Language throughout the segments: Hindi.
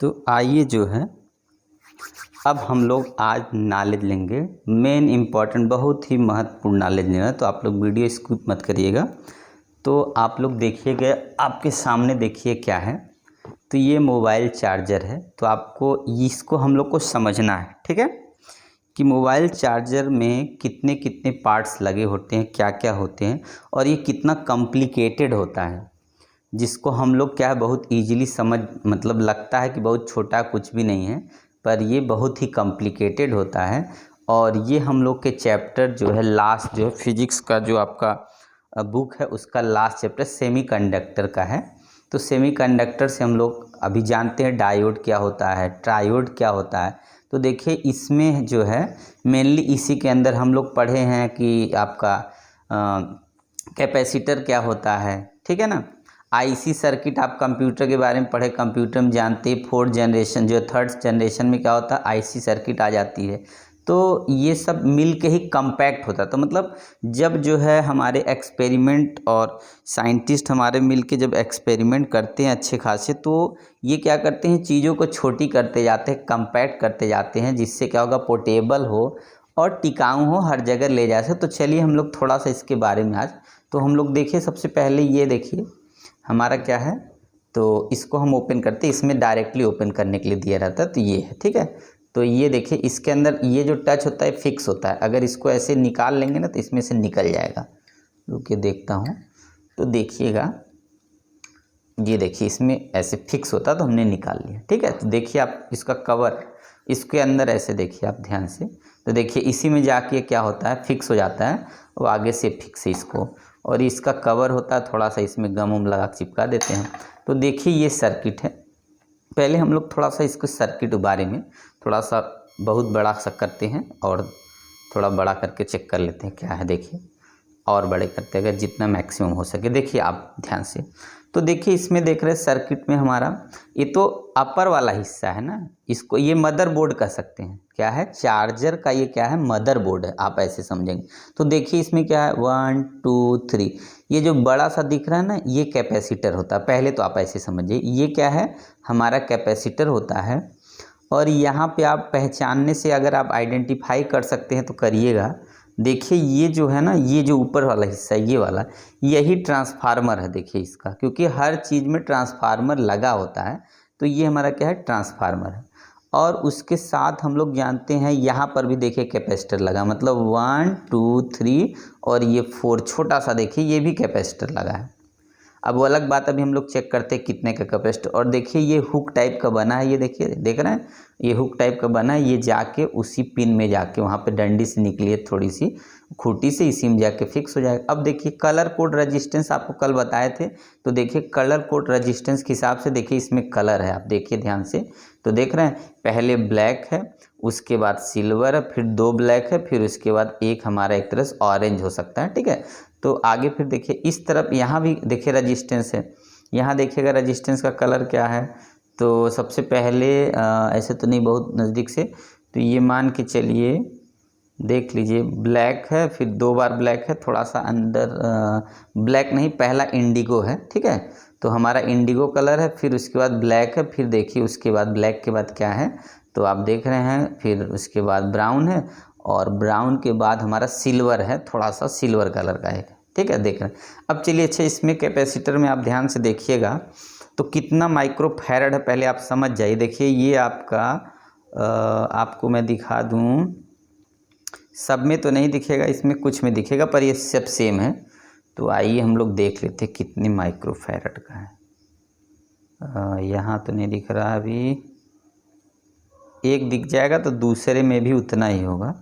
तो आइए जो है अब हम लोग आज नॉलेज लेंगे। मेन इम्पॉर्टेंट बहुत ही महत्वपूर्ण नॉलेज लेना, तो आप लोग वीडियो स्किप मत करिएगा। तो आप लोग देखिएगा, आपके सामने देखिए क्या है। तो ये मोबाइल चार्जर है। तो आपको इसको हम लोग को समझना है, ठीक है, कि मोबाइल चार्जर में कितने कितने पार्ट्स लगे होते हैं, क्या क्या होते हैं, और ये कितना कॉम्प्लिकेटेड होता है, जिसको हम लोग क्या है बहुत इजीली समझ मतलब लगता है कि बहुत छोटा कुछ भी नहीं है, पर ये बहुत ही कॉम्प्लिकेटेड होता है। और ये हम लोग के चैप्टर जो है लास्ट जो है फिजिक्स का जो आपका बुक है उसका लास्ट चैप्टर सेमीकंडक्टर का है। तो सेमीकंडक्टर से हम लोग अभी जानते हैं डायोड क्या होता है, ट्रायोड क्या होता है। तो देखिए इसमें जो है मेनली इसी के अंदर हम लोग पढ़े हैं कि आपका कैपेसिटर क्या होता है, ठीक है ना। आईसी सर्किट आप कंप्यूटर के बारे में पढ़े, कंप्यूटर में जानते हैं फोर्थ जनरेशन जो थर्ड जनरेशन में क्या होता है आईसी सर्किट आ जाती है। तो ये सब मिल के ही कम्पैक्ट होता है। तो मतलब जब जो है हमारे एक्सपेरिमेंट और साइंटिस्ट हमारे मिल के जब एक्सपेरिमेंट करते हैं अच्छे खासे, तो ये क्या करते हैं चीज़ों को छोटी करते जाते हैं, कम्पैक्ट करते जाते हैं, जिससे क्या होगा पोर्टेबल हो और टिकाऊ हो, हर जगह ले जा सके। तो चलिए हम लोग थोड़ा सा इसके बारे में आज तो हम लोग देखिए। सबसे पहले ये देखिए हमारा क्या है, तो इसको हम ओपन करते हैं, इसमें डायरेक्टली ओपन करने के लिए दिया रहता है। तो ये है, ठीक है। तो ये देखिए इसके अंदर ये जो टच होता है फिक्स होता है, अगर इसको ऐसे निकाल लेंगे ना तो इसमें से निकल जाएगा। रुकिए देखता हूँ। तो देखिएगा ये देखिए इसमें ऐसे फिक्स होता है, तो हमने निकाल लिया, ठीक है। तो देखिए आप इसका कवर इसके अंदर ऐसे देखिए आप ध्यान से, तो देखिए इसी में जाके क्या होता है फिक्स हो जाता है, वो आगे से फिक्स है इसको, और इसका कवर होता है थोड़ा सा इसमें गम उम लगा चिपका देते हैं। तो देखिए ये सर्किट है। पहले हम लोग थोड़ा सा इसको सर्किट बारे में थोड़ा सा बहुत बड़ा सा करते हैं और थोड़ा बड़ा करके चेक कर लेते हैं क्या है। देखिए और बड़े करते हैं अगर जितना मैक्सिमम हो सके। देखिए आप ध्यान से, तो देखिए इसमें देख रहे हैं सर्किट में हमारा ये तो अपर वाला हिस्सा है ना, इसको ये मदरबोर्ड कह सकते हैं। क्या है चार्जर का ये क्या है मदरबोर्ड है, आप ऐसे समझेंगे। तो देखिए इसमें क्या है 1 2 3, ये जो बड़ा सा दिख रहा है ना ये कैपेसिटर होता है। पहले तो आप ऐसे समझिए ये क्या है हमारा कैपेसिटर होता है। और यहाँ पे आप पहचानने से अगर आप आइडेंटिफाई कर सकते हैं तो करिएगा। देखिए ये जो है ना ये जो ऊपर वाला हिस्सा ये वाला यही ट्रांसफार्मर है। देखिए इसका क्योंकि हर चीज़ में ट्रांसफार्मर लगा होता है, तो ये हमारा क्या है ट्रांसफार्मर है। और उसके साथ हम लोग जानते हैं यहाँ पर भी देखिए कैपेसिटर लगा, मतलब 1 2 3 और ये 4 छोटा सा देखिए ये भी कैपेसिटर लगा है। अब वो अलग बात, अभी हम लोग चेक करते हैं कितने का कैपेसिटर। और देखिए ये हुक टाइप का बना है, ये देखिए देख रहे हैं ये हुक टाइप का बना है, ये जाके उसी पिन में जाके वहाँ पे डंडी से निकली है थोड़ी सी खूंटी से, इसी में जाके फिक्स हो जाएगा। अब देखिए कलर कोड रेजिस्टेंस आपको कल बताए थे, तो देखिए कलर कोड रेजिस्टेंस के हिसाब से देखिए इसमें कलर है, आप देखिए ध्यान से। तो देख रहे हैं पहले ब्लैक है, उसके बाद सिल्वर है, फिर 2 ब्लैक है, फिर उसके बाद एक हमारा एक तरह से ऑरेंज हो सकता है, ठीक है। तो आगे फिर देखिए इस तरफ यहाँ भी देखिए रेजिस्टेंस है, यहाँ देखिएगा रेजिस्टेंस का कलर क्या है। तो सबसे पहले ऐसे तो नहीं बहुत नज़दीक से, तो ये मान के चलिए देख लीजिए ब्लैक है, फिर 2 बार ब्लैक है, थोड़ा सा अंदर ब्लैक नहीं पहला इंडिगो है, ठीक है। तो हमारा इंडिगो कलर है, फिर उसके बाद ब्लैक है, फिर देखिए उसके बाद ब्लैक के बाद क्या है, तो आप देख रहे हैं फिर उसके बाद ब्राउन है, और ब्राउन के बाद हमारा सिल्वर है, थोड़ा सा सिल्वर कलर का है, ठीक है देख रहे हैं। अब चलिए अच्छा इसमें कैपेसिटर में आप ध्यान से देखिएगा तो कितना माइक्रोफैरड है पहले आप समझ जाइए। देखिए ये आपका आपको मैं दिखा दूं, सब में तो नहीं दिखेगा, इसमें कुछ में दिखेगा, पर ये सब सेम है। तो आइए हम लोग देख लेते हैं कितने माइक्रोफैरड का है। यहाँ तो नहीं दिख रहा, अभी एक दिख जाएगा तो दूसरे में भी उतना ही होगा।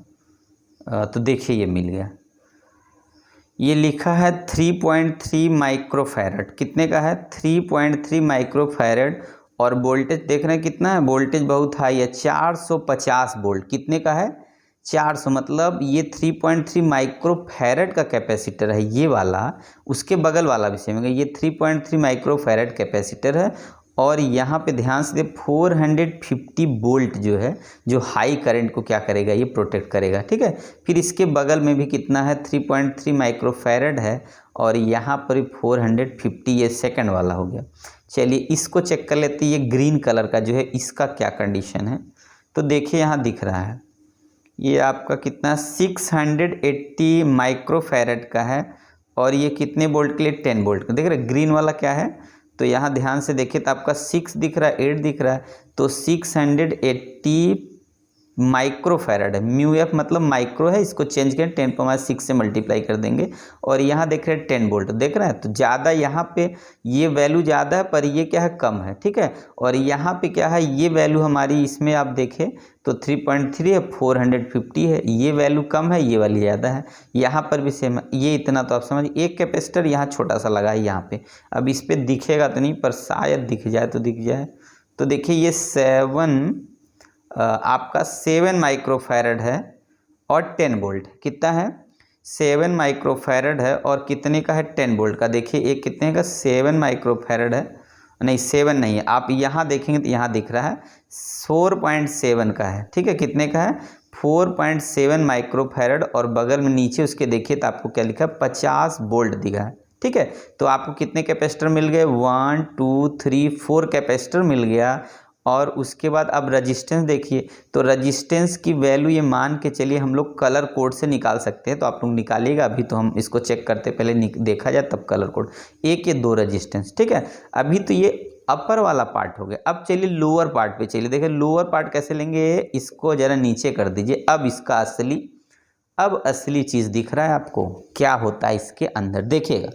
तो देखिए ये मिल गया, ये लिखा है 3.3 माइक्रोफैरड। कितने का है 3.3 माइक्रोफैरड। और वोल्टेज देख रहे हैं कितना है, वोल्टेज बहुत हाई है 450 वोल्ट। कितने का है 400, मतलब ये 3.3 माइक्रोफैरड का कैपेसिटर है ये वाला। उसके बगल वाला भी सेम है, ये 3.3 माइक्रोफैरड कैपेसिटर है। और यहाँ पे ध्यान से 450 वोल्ट जो है जो हाई करंट को क्या करेगा ये प्रोटेक्ट करेगा, ठीक है। फिर इसके बगल में भी कितना है 3.3 माइक्रोफैरड है, और यहाँ पर 450, ये सेकंड वाला हो गया। चलिए इसको चेक कर लेते हैं, ये ग्रीन कलर का जो है इसका क्या कंडीशन है। तो देखिए यहाँ दिख रहा है ये आपका कितना 680 माइक्रोफैरड का है, और ये कितने वोल्ट के लिए 10 वोल्ट का। देख रहे ग्रीन वाला क्या है, तो यहाँ ध्यान से देखिए तो आपका 6 दिख रहा है, 8 दिख रहा है, तो 680 माइक्रोफैरड है। म्यू एफ मतलब माइक्रो है, इसको चेंज करें 10⁻6 से मल्टीप्लाई कर देंगे, और यहाँ देख रहे हैं 10 वोल्ट, देख रहे हैं तो ज़्यादा यहाँ पे ये वैल्यू ज़्यादा है पर ये क्या है कम है, ठीक है। और यहाँ पे क्या है ये वैल्यू हमारी इसमें आप देखें तो 3.3 है, 450 है, ये वैल्यू कम है, ये वाली ज़्यादा है। यहाँ पर भी सेम है, ये इतना तो आप समझ, एक कैपेसिटर यहाँ छोटा सा लगा है यहाँ पे, अब इस पर दिखेगा तो नहीं पर शायद दिख जाए तो दिख जाए। तो देखिए ये आपका 7 माइक्रोफैरड है और 10 वोल्ट, कितना है 7 माइक्रोफैरड है, और कितने का है 10 वोल्ट का। देखिए एक कितने का 7 माइक्रोफैरड है, नहीं 7 नहीं है, आप यहाँ देखेंगे तो यहाँ दिख रहा है 4.7 का है, ठीक है। कितने का है 4.7 माइक्रोफैरड, और बगल में नीचे उसके देखिए तो आपको क्या लिखा है 50 वोल्ट दिखा है, ठीक है। तो आपको कितने कैपेसिटर मिल गए 1 2 3 4 कैपेसिटर मिल गया। और उसके बाद अब रजिस्टेंस देखिए, तो रजिस्टेंस की वैल्यू ये मान के चलिए हम लोग कलर कोड से निकाल सकते हैं, तो आप लोग निकालिएगा, अभी तो हम इसको चेक करते पहले देखा जाए तब कलर कोड। एक ये 2 रजिस्टेंस, ठीक है। अभी तो ये अपर वाला पार्ट हो गया, अब चलिए लोअर पार्ट पे चलिए। देखिए लोअर पार्ट कैसे लेंगे, इसको जरा नीचे कर दीजिए, अब इसका असली चीज़ दिख रहा है आपको, क्या होता है इसके अंदर देखिएगा।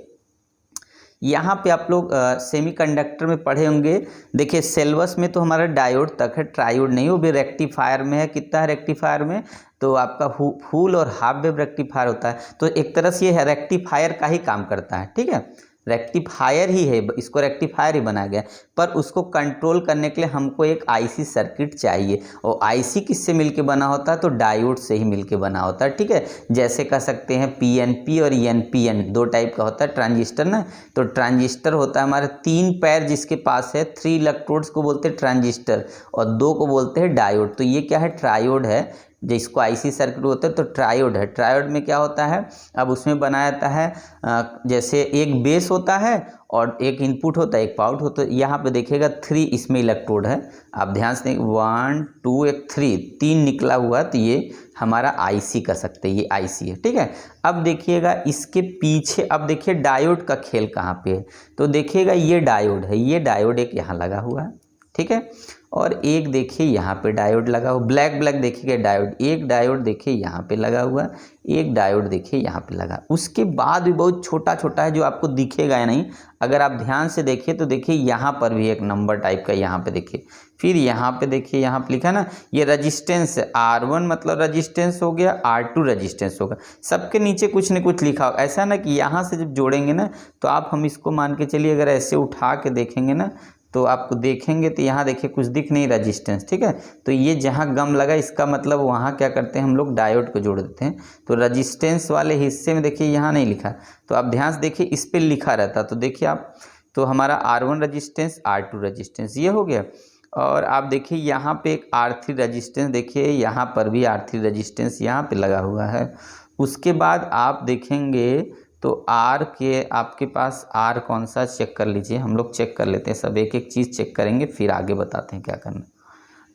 यहाँ पे आप लोग सेमीकंडक्टर में पढ़े होंगे, देखिए सिलेबस में तो हमारा डायोड तक है, ट्रायोड नहीं, वो भी रेक्टिफायर में है। कितना है रेक्टिफायर में, तो आपका फुल और हाफ वेव रेक्टिफायर होता है, तो एक तरह से ये रेक्टिफायर का ही काम करता है, ठीक है। रेक्टिफायर ही है, इसको रेक्टिफायर ही बनाया गया, पर उसको कंट्रोल करने के लिए हमको एक आईसी सर्किट चाहिए, और आईसी किससे मिलके बना होता है, तो डायोड से ही मिलके बना होता है, ठीक है। जैसे कह सकते हैं पीएनपी और एनपीएन, 2 टाइप का होता है ट्रांजिस्टर ना। तो ट्रांजिस्टर होता है हमारे 3 पैर जिसके पास है, 3 इलेक्ट्रोड्स को बोलते हैं ट्रांजिस्टर, और 2 को बोलते हैं डायोड। तो ये क्या है ट्रायोड है, जिसको आईसी सर्किट होता है तो ट्रायोड है। ट्रायोड में क्या होता है, अब उसमें बनाया जाता है जैसे एक बेस होता है और एक इनपुट होता है, एक आउट होता है। यहाँ पे देखिएगा 3 इसमें इलेक्ट्रोड है, आप ध्यान से 1 2 एक 3 निकला हुआ, तो ये हमारा आईसी कर सकते हैं, ये आईसी है, ठीक है। अब देखिएगा इसके पीछे, अब देखिए डायोड का खेल कहाँ पे है, तो देखिएगा ये डायोड है, ये डायोड एक यहाँ लगा हुआ है, ठीक है। और एक देखिए यहाँ पे डायोड लगा हुआ, ब्लैक देखिएगा डायोड, एक डायोड देखिए यहाँ पे लगा हुआ, एक डायोड देखिए यहाँ पे लगा। उसके बाद भी बहुत छोटा छोटा है जो आपको दिखेगा या नहीं, अगर आप ध्यान से देखिए तो देखिए यहाँ पर भी एक नंबर टाइप का यहाँ पे देखिए, फिर यहाँ पे देखिए, यहाँ पे लिखा ना ये रजिस्टेंस है, R1 मतलब रजिस्टेंस हो गया, R2 रजिस्टेंस होगा, सबके नीचे कुछ न कुछ लिखा होगा। ऐसा ना कि यहाँ से जब जोड़ेंगे ना, तो आप हम इसको मान के चलिए अगर ऐसे उठा के देखेंगे ना, तो आपको देखेंगे तो यहाँ देखिए कुछ दिख नहीं रजिस्टेंस, ठीक है। तो ये जहाँ गम लगा इसका मतलब वहाँ क्या करते हैं हम लोग डायोड को जोड़ देते हैं। तो रजिस्टेंस वाले हिस्से में देखिए यहाँ नहीं लिखा, तो आप ध्यान से देखिए इस पर लिखा रहता, तो देखिए आप, तो हमारा R1 रजिस्टेंस R2 रजिस्टेंस ये हो गया। और आप देखिए यहाँ पे एक R3 रजिस्टेंस, देखिए यहाँ पर भी R3 रजिस्टेंस यहाँ पे लगा हुआ है। उसके बाद आप देखेंगे तो आर के आपके पास आर कौन सा चेक कर लीजिए, हम लोग चेक कर लेते हैं, सब एक एक चीज़ चेक करेंगे फिर आगे बताते हैं क्या करना।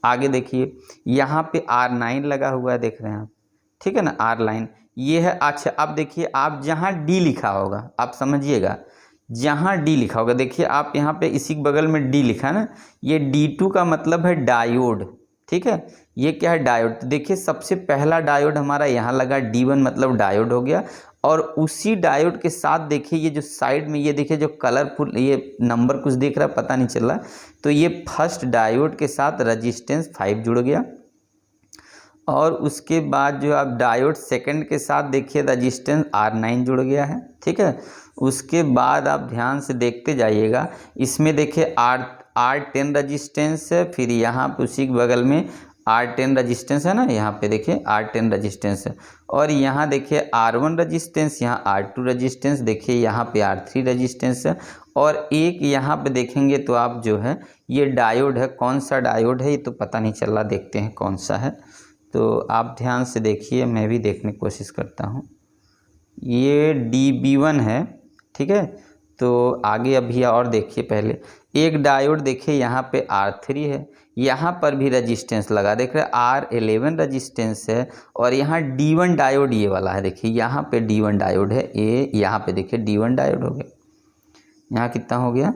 आगे देखिए यहाँ पे R9 लगा हुआ है, देख रहे हैं आप, ठीक है ना, R लाइन ये है। अच्छा अब देखिए आप जहाँ D लिखा होगा, आप समझिएगा जहाँ D लिखा होगा, देखिए आप यहाँ पे इसी के बगल में D लिखा है ना, ये D2 का मतलब है डायोड, ठीक है। ये क्या है डायोड, तो देखिए सबसे पहला डायोड हमारा यहाँ लगा, D1 मतलब डायोड हो गया। और उसी डायोड के साथ देखिए ये जो साइड में ये देखिए जो कलरफुल ये नंबर कुछ दिख रहा है, पता नहीं चल रहा, तो ये फर्स्ट डायोड के साथ रजिस्टेंस 5 जुड़ गया। और उसके बाद जो आप डायोड सेकंड के साथ देखिए रजिस्टेंस R9 जुड़ गया है, ठीक है। उसके बाद आप ध्यान से देखते जाइएगा, इसमें देखिए R10 रजिस्टेंस है, फिर यहाँ पे उसी के बगल में R10 रजिस्टेंस है ना, यहाँ पे देखिए R10 रजिस्टेंस है। और यहाँ देखिए R1 रजिस्टेंस, यहाँ R2 रजिस्टेंस, देखिए यहाँ पे R3 रजिस्टेंस है। और एक यहाँ पे देखेंगे तो आप जो है ये डायोड है, कौन सा डायोड है ये तो पता नहीं चल रहा, देखते हैं कौन सा है। तो आप ध्यान से देखिए, मैं भी देखने की कोशिश करता हूँ, ये DB1 है, ठीक है। तो आगे अभी और देखिए, पहले एक डायोड देखिए यहाँ पे R3 है, यहाँ पर भी रजिस्टेंस लगा, देख रहे R11 रजिस्टेंस है, और यहाँ D1 डायोड ये वाला है, देखिए यहाँ पे D1 डायोड है, ये यहाँ पे देखिए D1 डायोड हो गया, यहाँ कितना हो गया,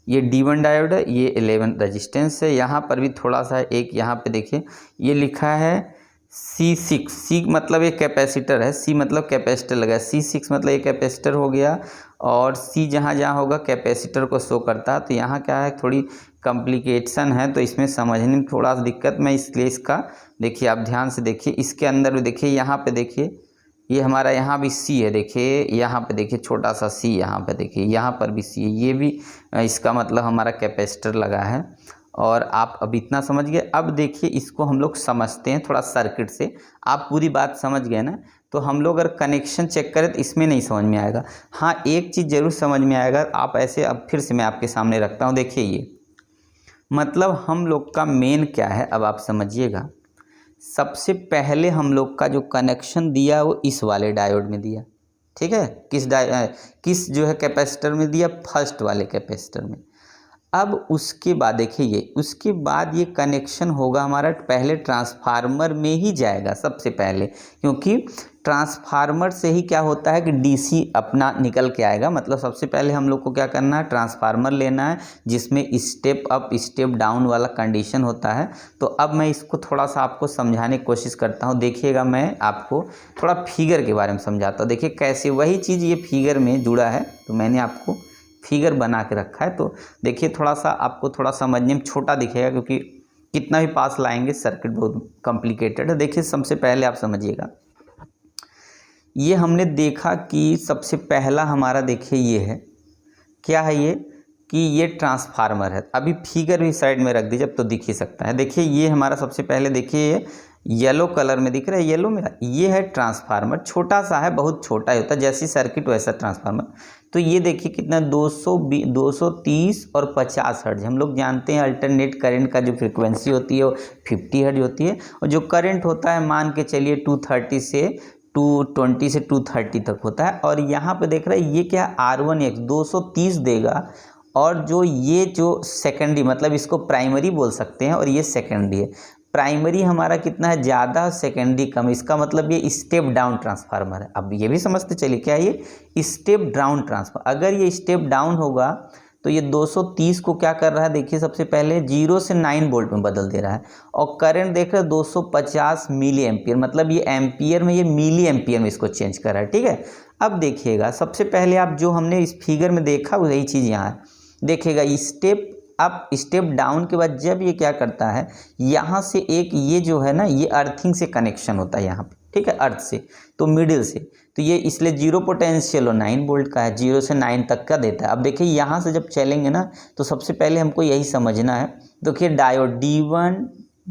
ये D1 डायोड है, ये 11 रजिस्टेंस है, यहाँ पर भी थोड़ा सा एक, यहाँ पे देखिए ये लिखा है C6, C मतलब ये कैपेसिटर है, C मतलब कैपेसिटर लगा, C6 मतलब ये कैपेसिटर हो गया, और C जहाँ जहाँ होगा कैपेसिटर को शो करता है। तो यहाँ क्या है, थोड़ी कॉम्प्लिकेशन है, तो इसमें समझने में थोड़ा सा दिक्कत, मैं इसलिए इसका देखिए आप ध्यान से देखिए, इसके अंदर भी देखिए, यहाँ पे देखिए ये हमारा यहाँ भी C है, देखिए यहाँ पे देखिए छोटा सा C, यहाँ पे देखिए यहाँ पर भी C है, ये भी इसका मतलब हमारा कैपेसिटर लगा है। और आप अब इतना समझ गए। अब देखिए इसको हम लोग समझते हैं थोड़ा सर्किट से, आप पूरी बात समझ गए ना, तो हम लोग अगर कनेक्शन चेक करें तो इसमें नहीं समझ में आएगा। हाँ एक चीज़ ज़रूर समझ में आएगा, आप ऐसे अब फिर से मैं आपके सामने रखता हूँ, देखिए ये मतलब हम लोग का मेन क्या है, अब आप समझिएगा। सबसे पहले हम लोग का जो कनेक्शन दिया वो इस वाले डायोड में दिया, ठीक है, किस जो है कैपेसिटर में दिया, फर्स्ट वाले कैपेसिटर में। अब उसके बाद देखिए ये, उसके बाद ये कनेक्शन होगा हमारा पहले ट्रांसफार्मर में ही जाएगा सबसे पहले, क्योंकि ट्रांसफार्मर से ही क्या होता है कि डीसी अपना निकल के आएगा। मतलब सबसे पहले हम लोग को क्या करना है, ट्रांसफार्मर लेना है जिसमें स्टेप अप स्टेप डाउन वाला कंडीशन होता है। तो अब मैं इसको थोड़ा सा आपको समझाने की कोशिश करता हूँ, देखिएगा मैं आपको थोड़ा फिगर के बारे में समझाता हूँ। देखिए कैसे वही चीज़ ये फिगर में जुड़ा है, तो मैंने आपको फिगर बना के रखा है, तो देखिए थोड़ा सा आपको थोड़ा समझने में छोटा दिखेगा, क्योंकि कितना भी पास लाएंगे सर्किट बहुत कॉम्प्लिकेटेड है। देखिए सबसे पहले आप समझिएगा, ये हमने देखा कि सबसे पहला हमारा देखिए ये है, क्या है ये, कि ये ट्रांसफार्मर है। अभी फिगर भी साइड में रख दीजिए, अब तो दिख ही सकता है। देखिए ये हमारा सबसे पहले देखिए ये येलो कलर में दिख रहा है, येलो में ये है ट्रांसफार्मर, छोटा सा है, बहुत छोटा ही होता है, जैसी सर्किट वैसा ट्रांसफार्मर। तो ये देखिए कितना 230 और 50 हर्ट्ज, हम लोग जानते हैं अल्टरनेट करंट का जो फ्रीक्वेंसी होती है वो 50 हर्ट्ज होती है, और जो करंट होता है मान के चलिए 220 से 230 तक होता है। और यहाँ पे देख रहे हैं ये क्या, R1X 230 देगा, और जो ये जो सेकेंडरी मतलब इसको प्राइमरी बोल सकते हैं, और ये सेकेंडरी है। प्राइमरी हमारा कितना है, ज़्यादा, सेकेंडरी कम, इसका मतलब ये स्टेप डाउन ट्रांसफार्मर है। अब ये भी समझते चलिए क्या ये स्टेप डाउन ट्रांसफार्मर, अगर ये स्टेप डाउन होगा तो ये 230 को क्या कर रहा है, देखिए सबसे पहले 0 से 9 वोल्ट में बदल दे रहा है, और करंट देख रहे हैं 250 मिली एम्पियर, मतलब ये एम्पियर में, ये मिली एम्पियर में इसको चेंज कर रहा है, ठीक है। अब देखिएगा सबसे पहले आप जो हमने इस फिगर में देखा वही चीज़ यहाँ देखिएगा, स्टेप अप स्टेप डाउन के बाद जब ये क्या करता है, यहाँ से एक ये जो है ना, ये अर्थिंग से कनेक्शन होता है यहाँ पे, ठीक है, अर्थ से, तो मिडिल से, तो ये इसलिए 0 पोटेंशियल और 9 वोल्ट का है, 0 से 9 तक का देता है। अब देखिए यहाँ से जब चलेंगे ना, तो सबसे पहले हमको यही समझना है। देखिए diode D1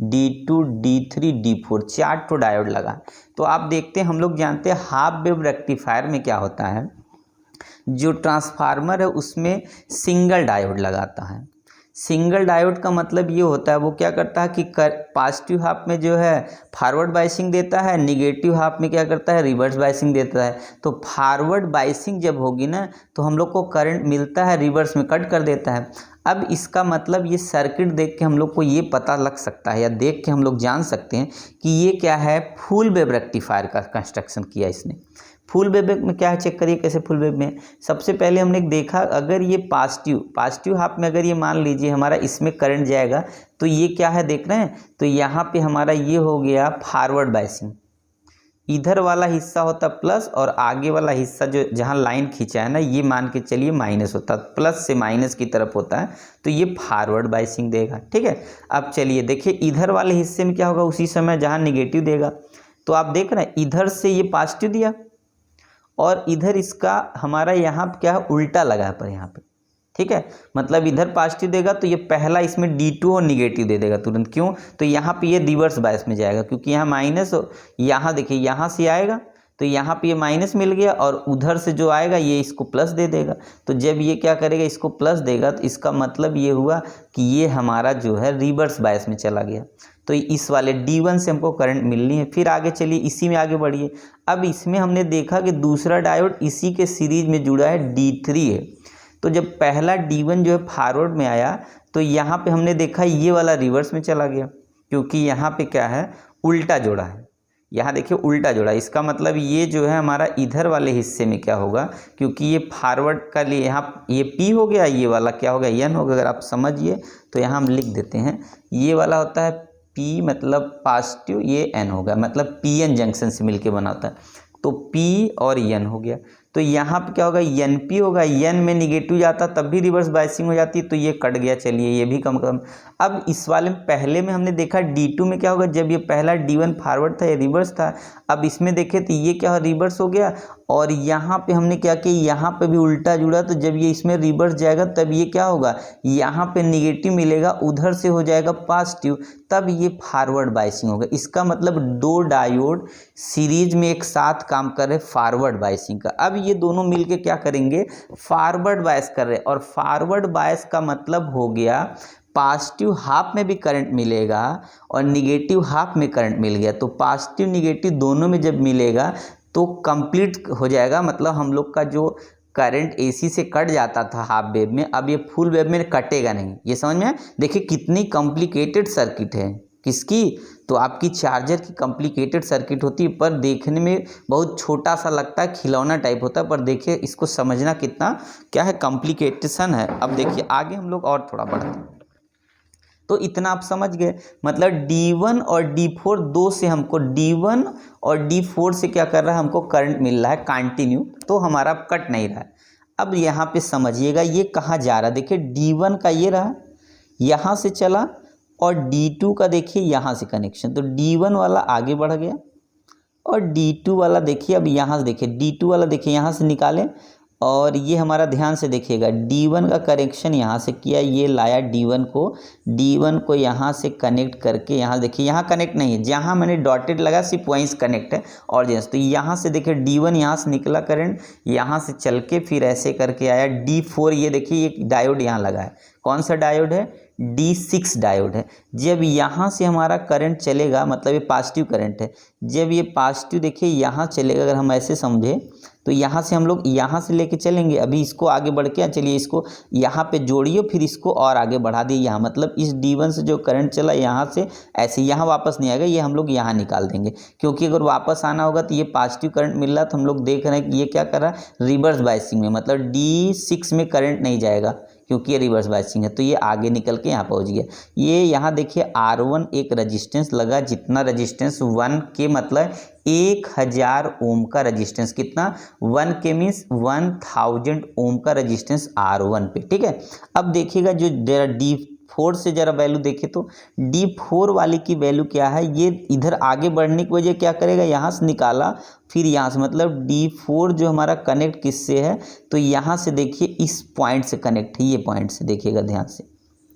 D2 D3 D4 4 ठो डायोड लगा। तो आप देखते हैं, हम लोग जानते हैं हाफ वेव रेक्टिफायर में क्या होता है, जो ट्रांसफार्मर है उसमें सिंगल डायोड लगाता है। सिंगल डायोड का मतलब ये होता है, वो क्या करता है कि पॉजिटिव हाफ में जो है फॉरवर्ड बाइसिंग देता है, निगेटिव हाफ में क्या करता है, रिवर्स बाइसिंग देता है। तो फॉरवर्ड बाइसिंग जब होगी ना, तो हम लोग को करंट मिलता है, रिवर्स में कट कर देता है। अब इसका मतलब ये सर्किट देख के हम लोग को ये पता लग सकता है, या देख के हम लोग जान सकते हैं कि ये क्या है, फुल वेव रेक्टिफायर का कंस्ट्रक्शन किया इसने। फुल वेव में क्या है, चेक करिए कैसे फुल वेव में। सबसे पहले हमने देखा, अगर ये पॉजिटिव हाफ में अगर ये मान लीजिए हमारा इसमें करंट जाएगा, तो ये क्या है देख रहे हैं, तो यहाँ पे हमारा ये हो गया फॉरवर्ड बाइसिंग, इधर वाला हिस्सा होता प्लस, और आगे वाला हिस्सा जो जहाँ लाइन खींचा है ना, ये मान के चलिए माइनस होता, प्लस से माइनस की तरफ होता है, तो ये फॉरवर्ड बाइसिंग देगा, ठीक है। अब चलिए देखिए इधर वाले हिस्से में क्या होगा, उसी समय जहाँ निगेटिव देगा, तो आप देख रहे हैं इधर से ये पॉजिटिव दिया, और इधर इसका हमारा यहाँ क्या है, उल्टा लगा है पर यहाँ पे, ठीक है। मतलब इधर पॉजिटिव देगा तो ये पहला इसमें D2 और निगेटिव दे देगा तुरंत, क्यों, तो यहाँ पे ये रिवर्स बायस में जाएगा, क्योंकि यहाँ माइनस, यहाँ देखिए यहाँ से आएगा तो यहाँ पे ये माइनस मिल गया, और उधर से जो आएगा ये इसको प्लस दे देगा। तो जब ये क्या करेगा, इसको प्लस देगा, तो इसका मतलब ये हुआ कि ये हमारा जो है रिवर्स बायस में चला गया। तो इस वाले D1 से हमको करंट मिलनी है। फिर आगे चलिए, इसी में आगे बढ़िए। अब इसमें हमने देखा कि दूसरा डायोड इसी के सीरीज में जुड़ा है, D3 है। तो तो जब पहला D1 जो है फॉरवर्ड में आया तो यहाँ पे हमने देखा ये वाला रिवर्स में चला गया, क्योंकि यहाँ पे क्या है, उल्टा जोड़ा है। यहाँ देखिए उल्टा जोड़ा, इसका मतलब ये जो है हमारा इधर वाले हिस्से में क्या होगा, क्योंकि ये फॉरवर्ड का लिए यहाँ ये P हो गया, ये वाला क्या होगा, N होगा। अगर आप समझिए तो यहाँ हम लिख देते हैं, ये वाला होता है P मतलब पॉजिटिव, ये N होगा, मतलब PN जंक्शन से मिलके बना होता है, तो P और N हो गया। तो यहाँ पे क्या होगा, NP होगा, N में निगेटिव जाता तब भी रिवर्स बायसिंग हो जाती, तो ये कट गया। चलिए ये भी कम कम। अब इस वाले में पहले में हमने देखा D2 में क्या होगा, जब ये पहला D1 फॉरवर्ड था, ये रिवर्स था। अब इसमें देखे तो ये क्या रिवर्स हो गया, और यहाँ पे हमने क्या किया, यहाँ पे भी उल्टा जुड़ा, तो जब ये इसमें रिवर्स जाएगा तब ये क्या होगा, यहाँ पे निगेटिव मिलेगा, उधर से हो जाएगा पॉजिटिव, तब ये फॉरवर्ड बायसिंग होगा। इसका मतलब दो डायोड सीरीज में एक साथ काम कर रहे फॉरवर्ड बायसिंग का। अब ये दोनों मिलके क्या करेंगे, फॉरवर्ड बायस कर रहे, और फॉरवर्ड बायस का मतलब हो गया पॉजिटिव हाफ में भी करंट मिलेगा और निगेटिव हाफ में करंट मिल गया। तो पॉजिटिव निगेटिव दोनों में जब मिलेगा तो कंप्लीट हो जाएगा, मतलब हम लोग का जो करंट AC से कट जाता था हाफ वेव में, अब ये फुल वेव में कटेगा नहीं। ये समझ में? देखिए कितनी कॉम्प्लिकेटेड सर्किट है, किसकी, तो आपकी चार्जर की कॉम्प्लिकेटेड सर्किट होती है, पर देखने में बहुत छोटा सा लगता है, खिलौना टाइप होता है, पर देखिए इसको समझना कितना क्या है, कॉम्प्लिकेटेशन है। अब देखिए आगे हम लोग और थोड़ा बढ़ते हैं। तो इतना आप समझ गए, मतलब D1 और D4 दो से हमको D1 और D4 से क्या कर रहा है, हमको करंट मिल रहा है कंटिन्यू, तो हमारा कट नहीं रहा है। अब यहाँ पे समझिएगा ये कहाँ जा रहा है, देखिए D1 का ये रहा, यहाँ से चला, और D2 का देखिए यहाँ से कनेक्शन, तो D1 वाला आगे बढ़ गया, और D2 वाला देखिए, अब यहाँ से देखिए D2 वाला देखिए यहाँ से निकाले, और ये हमारा ध्यान से देखिएगा D1 का कनेक्शन यहाँ से किया, ये लाया D1 को यहाँ से कनेक्ट करके, यहाँ देखिए यहाँ कनेक्ट नहीं है, जहाँ मैंने डॉटेड लगा सिर्फ वहीं से कनेक्ट है और जैसे, तो यहाँ से देखिए D1 यहाँ से निकला करंट, यहाँ से चल के फिर ऐसे करके आया D4, ये देखिए ये डायोड यहाँ लगा है, कौन सा डायोड है, D6 डायोड है। जब यहाँ से हमारा करंट चलेगा, मतलब ये पॉजिटिव करंट है, जब ये पॉजिटिव देखिए यहाँ चलेगा, अगर हम ऐसे समझे तो यहाँ से हम लोग यहाँ से लेके चलेंगे, अभी इसको आगे बढ़ के चलिए इसको यहाँ पे जोड़िए, फिर इसको और आगे बढ़ा दिए यहाँ, मतलब इस D1 से जो करंट चला यहाँ से ऐसे यहाँ वापस नहीं आएगा, ये हम लोग यहाँ निकाल देंगे, क्योंकि अगर वापस आना होगा तो ये पॉजिटिव करंट मिल रहा है, तो हम लोग देख रहे हैं कि ये क्या कर रहा है, रिवर्स बायसिंग में, मतलब D6 में करंट नहीं जाएगा क्योंकि ये रिवर्स बायसिंग है, तो ये आगे निकल के यहाँ पहुँच गया। ये यहाँ देखिए R1 एक रजिस्टेंस लगा, जितना रजिस्टेंस 1K मतलब 1000 ओम का रजिस्टेंस, कितना 1K मीन्स 1000 ओम का रजिस्टेंस R1 पे, ठीक है। अब देखिएगा जो D4 से जरा वैल्यू देखे तो D4 वाली की वैल्यू क्या है, ये इधर आगे बढ़ने की वजह क्या करेगा, यहाँ से निकाला फिर यहाँ से, मतलब D4 जो हमारा कनेक्ट किससे है, तो यहाँ से देखिए इस पॉइंट से कनेक्ट है, ये पॉइंट से देखिएगा ध्यान से,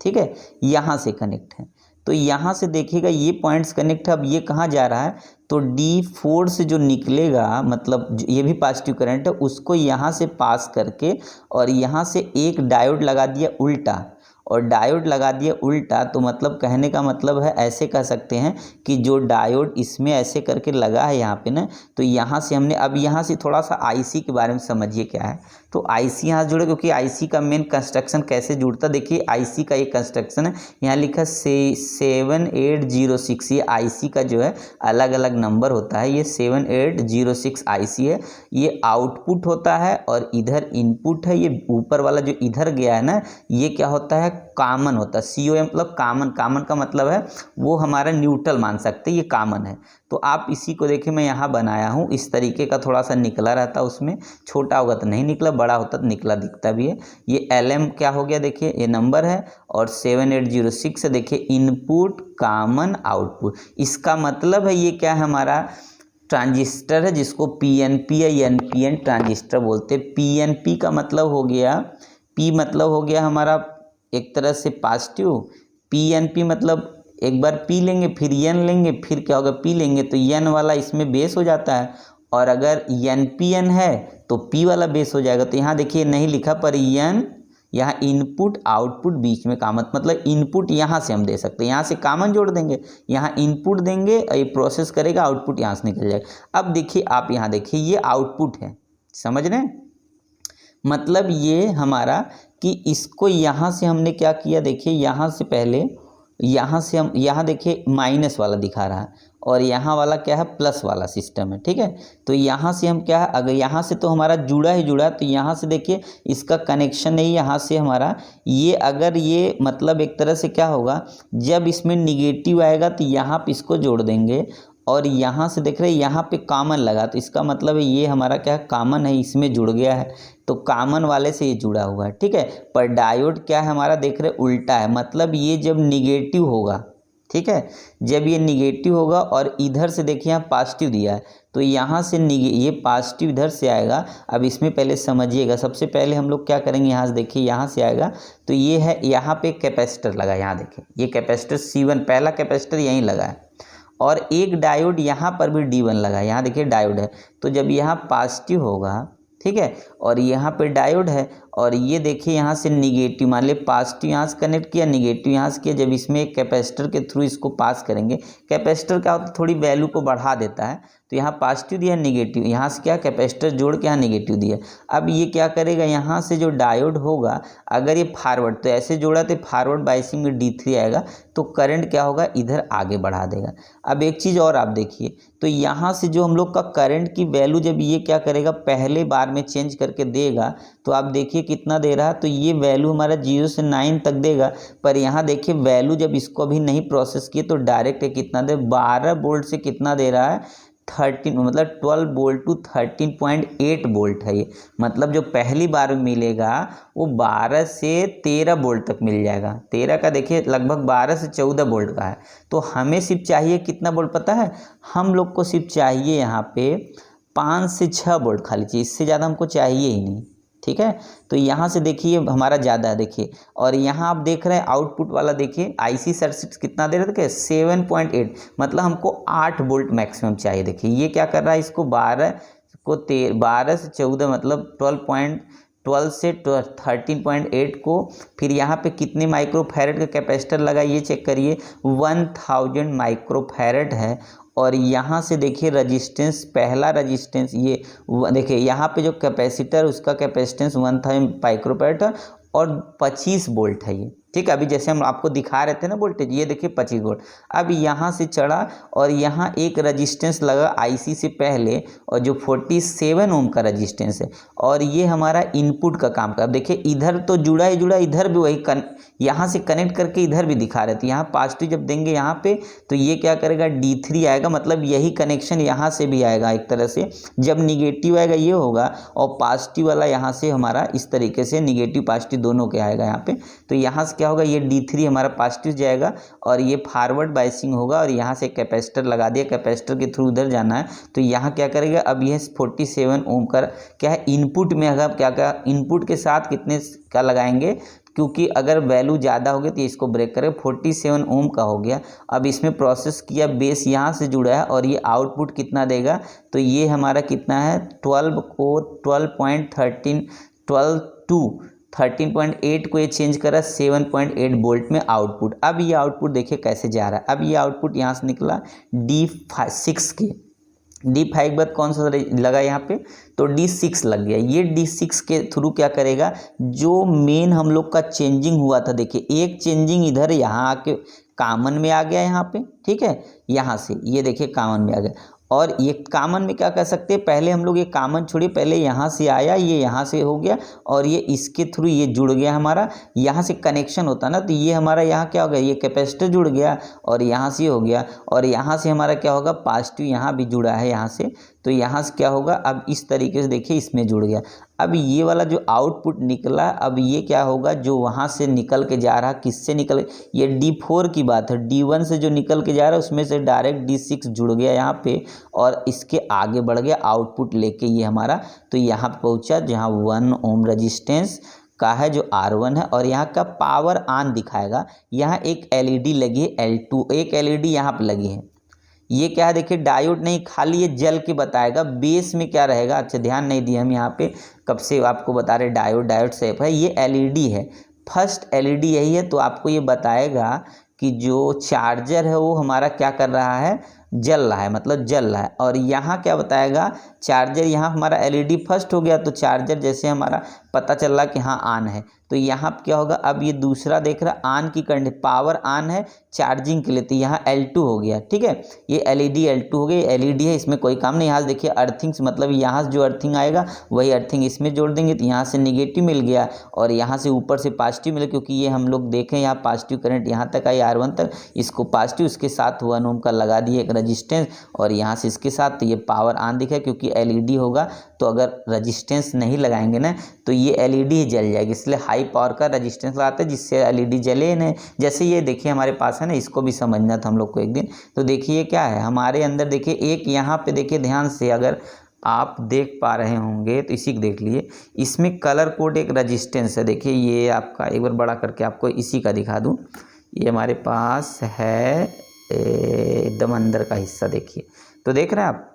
ठीक है, यहाँ से कनेक्ट है, तो यहाँ से देखिएगा ये पॉइंट्स कनेक्ट है। अब ये कहाँ जा रहा है, तो D4 से जो निकलेगा, मतलब ये भी पॉजिटिव करंट है, उसको यहाँ से पास करके और यहाँ से एक डायोड लगा दिया उल्टा, और डायोड लगा दिया उल्टा, तो मतलब कहने का मतलब है, ऐसे कह सकते हैं कि जो डायोड इसमें ऐसे करके लगा है यहाँ पे ना, तो यहाँ से हमने, अब यहाँ से थोड़ा सा IC के बारे में समझिए क्या है, तो IC यहाँ जुड़े, क्योंकि IC का मेन कंस्ट्रक्शन कैसे जुड़ता है, देखिए IC का एक कंस्ट्रक्शन है, यहाँ लिखा 7806, ये IC का जो है अलग अलग नंबर होता है, ये 7806 IC है, ये आउटपुट होता है और इधर इनपुट है, ये ऊपर वाला जो इधर गया है ना, ये क्या होता है, कॉमन होता है, COM मतलब कॉमन, कॉमन का मतलब है वो हमारा न्यूट्रल मान सकते हैं, ये कॉमन है। तो आप इसी को देखिए मैं यहाँ बनाया हूँ, इस तरीके का थोड़ा सा निकला रहता, उसमें छोटा होगा तो नहीं निकला, बड़ा होता तो निकला दिखता भी है। ये LM क्या हो गया, देखिए ये नंबर है, और 7806 है, देखिए इनपुट कॉमन आउटपुट, इसका मतलब है ये क्या है, हमारा ट्रांजिस्टर है, जिसको PNP या NPN ट्रांजिस्टर बोलते हैं। PNP का मतलब हो गया, P मतलब हो गया हमारा एक तरह से पॉजिटिव, PNP मतलब एक बार P लेंगे फिर N लेंगे, फिर क्या होगा P लेंगे, तो N वाला इसमें बेस हो जाता है, और अगर NPN है तो P वाला बेस हो जाएगा। तो यहाँ देखिए नहीं लिखा, पर N यहाँ इनपुट आउटपुट बीच में कॉमन, मतलब इनपुट यहाँ से हम दे सकते हैं, यहाँ से कॉमन जोड़ देंगे, यहाँ इनपुट देंगे, ये प्रोसेस करेगा, आउटपुट यहाँ से निकल जाएगा। अब देखिए आप यहाँ देखिए ये आउटपुट है, समझ रहे हैं, मतलब ये हमारा कि इसको यहाँ से हमने क्या किया, देखिए यहाँ से पहले यहाँ से हम यहाँ देखिए माइनस वाला दिखा रहा है और यहाँ वाला क्या है, प्लस वाला सिस्टम है, ठीक है। तो यहाँ से हम क्या है, अगर यहाँ से तो हमारा जुड़ा ही जुड़ा, तो यहाँ से देखिए इसका कनेक्शन नहीं, यहाँ से हमारा ये अगर ये मतलब एक तरह से क्या होगा, जब इसमें निगेटिव आएगा तो यहाँ पे इसको जोड़ देंगे और यहाँ से देख रहे हैं यहाँ पे कॉमन लगा, तो इसका मतलब है ये हमारा क्या है, कॉमन है, इसमें जुड़ गया है, तो कॉमन वाले से ये जुड़ा हुआ है, ठीक है। पर डायोड क्या है हमारा, देख रहे उल्टा है, मतलब ये जब निगेटिव होगा, ठीक है, जब ये निगेटिव होगा और इधर से देखिए यहाँ पॉजिटिव दिया है, तो यहाँ से ये पॉजिटिव इधर से आएगा। अब इसमें पहले समझिएगा, सबसे पहले हम लोग क्या करेंगे, यहाँ से देखिए यहाँ से आएगा, तो ये है यहाँ पे कैपेसिटर लगा, यहाँ देखिए ये कैपेसिटर C1 पहला कैपेसिटर यहीं लगा है और एक डायोड यहाँ पर भी D1 लगा है, यहाँ देखिए डायोड है, तो जब यहाँ पॉजिटिव होगा, ठीक है, और यहाँ पे डायोड है और ये देखिए यहाँ से निगेटिव, मान लीजिए पॉजिटिव यहाँ से कनेक्ट किया, निगेटिव यहाँ से किया, जब इसमें एक कैपेसिटर के थ्रू इसको पास करेंगे, कैपेसिटर क्या होता है थोड़ी वैल्यू को बढ़ा देता है, तो यहाँ पॉजिटिव दिया निगेटिव, यहाँ से क्या कैपेसिटर जोड़ के यहाँ निगेटिव दिया। अब ये क्या करेगा, यहाँ से जो डायोड होगा अगर ये फॉरवर्ड, तो ऐसे जोड़ा तो फॉरवर्ड बाइसिंग में D3 आएगा, तो करंट क्या होगा इधर आगे बढ़ा देगा। अब एक चीज़ और आप देखिए, तो यहाँ से जो हम लोग का करंट की वैल्यू जब ये क्या करेगा पहले बार में चेंज करके देगा, तो आप देखिए कितना दे रहा है, तो ये वैल्यू हमारा 0 से 9 तक देगा। पर यहाँ देखिए वैल्यू जब इसको अभी नहीं प्रोसेस किए तो डायरेक्ट कितना दे, 12 वोल्ट से कितना दे रहा है 13, मतलब 12 वोल्ट टू 13.8 वोल्ट है ये, मतलब जो पहली बार में मिलेगा वो 12 से 13 वोल्ट तक मिल जाएगा, 13 का देखिए लगभग 12 से 14 वोल्ट का है। तो हमें सिर्फ चाहिए कितना वोल्ट पता है, हम लोग को सिर्फ चाहिए यहाँ पे 5 से 6 वोल्ट खाली चाहिए, इससे ज़्यादा हमको चाहिए ही नहीं, ठीक है। तो यहाँ से देखिए हमारा ज़्यादा है देखिए, और यहाँ आप देख रहे हैं आउटपुट वाला देखिए IC सर्किट कितना दे रहे थे, 7.8, मतलब हमको 8 वोल्ट मैक्सिमम चाहिए। देखिए ये क्या कर रहा है, इसको 12 से 14 मतलब 12 से 13.8 को, फिर यहाँ पे कितने माइक्रोफैरड का कैपेसिटर लगा ये चेक करिए, 1000 माइक्रोफैरड है। और यहाँ से देखिए रजिस्टेंस, पहला रजिस्टेंस ये देखिए यहाँ पे जो कैपेसिटर उसका कैपेसिटेंस 1000 माइक्रोफैरड है और 25 वोल्ट है ये, ठीक है। अभी जैसे हम आपको दिखा रहे थे ना वोल्टेज, ये देखिए 25 वोल्ट। अब यहाँ से चढ़ा और यहाँ एक रजिस्टेंस लगा IC से पहले, और जो 47 ओम का रजिस्टेंस है, और ये हमारा इनपुट का काम कर, देखिए इधर तो जुड़ा ही जुड़ा, इधर भी वही यहाँ से कनेक्ट करके इधर भी दिखा रहे थे, यहाँ पॉजिटिव जब देंगे यहाँ पे तो ये क्या करेगा D3 आएगा, मतलब यही कनेक्शन यहाँ से भी आएगा एक तरह से, जब निगेटिव आएगा ये होगा और पॉजिटिव वाला यहाँ से हमारा इस तरीके से निगेटिव पॉजिटिव दोनों के आएगा यहाँ पे। तो यहाँ से क्या होगा, ये D3 हमारा पॉजिटिव जाएगा और ये फॉरवर्ड बाइसिंग होगा, और यहाँ से कैपेसिटर लगा दिया, कैपेसिटर के थ्रू उधर जाना है, तो यहाँ क्या करेगा, अब यह 47 ओम का क्या है इनपुट में, अगर क्या क्या इनपुट के साथ कितने का लगाएंगे, क्योंकि अगर वैल्यू ज़्यादा होगी तो इसको ब्रेक करेगा, 47 ओम का हो गया। अब इसमें प्रोसेस किया, बेस यहाँ से जुड़ा है और ये आउटपुट कितना देगा, तो ये हमारा कितना है 12 को 13.8 को ये चेंज करा 7.8 वोल्ट में आउटपुट। अब ये आउटपुट देखिए कैसे जा रहा है, अब ये आउटपुट यहाँ से निकला D6 के, D5 के बाद कौन सा लगा यहाँ पे, तो D6 लग गया। ये D6 के थ्रू क्या करेगा, जो मेन हम लोग का चेंजिंग हुआ था, देखिए एक चेंजिंग इधर यहाँ आके कॉमन में आ गया यहाँ पे, ठीक है, यहाँ से ये देखिए कॉमन में आ गया। और ये कॉमन में क्या कर सकते हैं, पहले हम लोग ये कॉमन छोड़िए, पहले यहाँ से आया, ये यहाँ से हो गया और ये इसके थ्रू ये जुड़ गया हमारा, यहाँ से कनेक्शन होता ना, तो ये हमारा यहाँ क्या हो गया, ये कैपेसिटर जुड़ गया और यहाँ से हो गया, और यहाँ से हमारा क्या होगा पॉजिटिव यहाँ भी जुड़ा है यहाँ से, तो यहाँ से क्या होगा, अब इस तरीके से देखिए इसमें जुड़ गया। अब ये वाला जो आउटपुट निकला, अब ये क्या होगा, जो वहाँ से निकल के जा रहा, किससे निकल, ये D4 की बात है, D1 से जो निकल के जा रहा है उसमें से डायरेक्ट D6 जुड़ गया यहाँ पे, और इसके आगे बढ़ गया आउटपुट लेके ये हमारा, तो यहाँ पहुँचा जहाँ 1 ओम रजिस्टेंस का है जो R1 है, और यहाँ का पावर ऑन दिखाएगा। यहाँ एक LED लगी है L2, एक LED यहाँ पे लगी है, ये क्या है देखिए डायोड नहीं, खाली ये जल के बताएगा बेस में क्या रहेगा। अच्छा ध्यान नहीं दिया हम यहाँ पे, कब से आपको बता रहे डायोड सेफ है, ये LED है, फर्स्ट LED यही है, तो आपको ये बताएगा कि जो चार्जर है वो हमारा क्या कर रहा है, जल रहा है, मतलब जल रहा है। और यहाँ क्या बताएगा, चार्जर, यहाँ हमारा एलईडी फर्स्ट हो गया तो चार्जर जैसे हमारा पता चल रहा कि हाँ ऑन है, तो यहाँ क्या होगा, अब ये दूसरा देख रहा ऑन की कंडीशन, पावर ऑन है चार्जिंग के लिए, तो यहाँ L2 हो गया। ठीक है, ये एलईडी L2 हो गई, एलईडी है, इसमें कोई काम नहीं। यहाँ से देखिए अर्थिंग, मतलब यहाँ से जो अर्थिंग आएगा वही अर्थिंग इसमें जोड़ देंगे, तो यहाँ से निगेटिव मिल गया और यहाँ से ऊपर से पॉजिटिव मिला, क्योंकि ये हम लोग देखें यहाँ पॉजिटिव करंट यहाँ तक आई R1 तक, इसको पॉजिटिव, उसके साथ 1 ओम का लगा दिए एक रजिस्टेंस, और यहाँ से इसके साथ, तो ये पावर ऑन दिखा, क्योंकि एलईडी होगा तो अगर रजिस्टेंस नहीं लगाएंगे ना तो ये एलईडी ही जल जाएगी, इसलिए हाई पावर का रजिस्टेंस लगाते हैं जिससे एलईडी जले नहीं। जैसे ये देखिए हमारे पास है ना, इसको भी समझना था हम लोग को एक दिन। तो देखिए क्या है हमारे अंदर, देखिए एक यहाँ पे देखिए ध्यान से, अगर आप देख पा रहे होंगे तो इसी को देख लिए, इसमें कलर कोड एक रजिस्टेंस है। देखिए ये आपका, एक बार बड़ा करके आपको इसी का दिखा दूँ, ये हमारे पास है एकदम अंदर का हिस्सा, देखिए तो देख रहे हैं आप।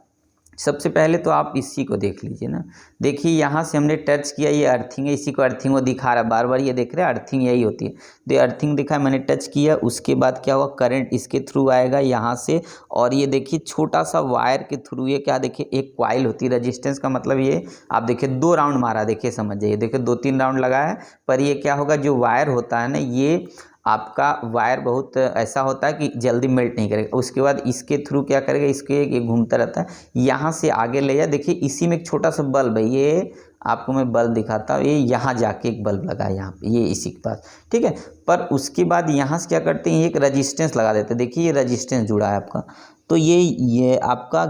सबसे पहले तो आप इसी को देख लीजिए ना, देखिए यहाँ से हमने टच किया, ये अर्थिंग है, इसी को अर्थिंग वो दिखा रहा है बार बार, ये देख रहे हैं अर्थिंग यही होती है, तो ये अर्थिंग दिखा, मैंने टच किया, उसके बाद क्या हुआ, करंट इसके थ्रू आएगा यहाँ से, और ये देखिए छोटा सा वायर के थ्रू, ये क्या देखिए एक कॉइल होती है, रजिस्टेंस का मतलब ये आप देखिए 2 राउंड मारा, देखिए समझ जाइए, देखिए 2-3 राउंड लगाया है, पर ये क्या होगा, जो वायर होता है ना, ये आपका वायर बहुत ऐसा होता है कि जल्दी मेल्ट नहीं करेगा, उसके बाद इसके थ्रू क्या करेगा, इसके ये घूमता रहता है, यहाँ से आगे ले जा, देखिए इसी में एक छोटा सा बल्ब है, ये आपको मैं बल्ब दिखाता हूँ, ये यहाँ जाके एक बल्ब लगा है यहाँ पे, ये इसी के पास, ठीक है। पर उसके बाद यहाँ से क्या करते हैं, एक रजिस्टेंस लगा देते हैं, देखिए ये रजिस्टेंस जुड़ा है आपका, तो ये आपका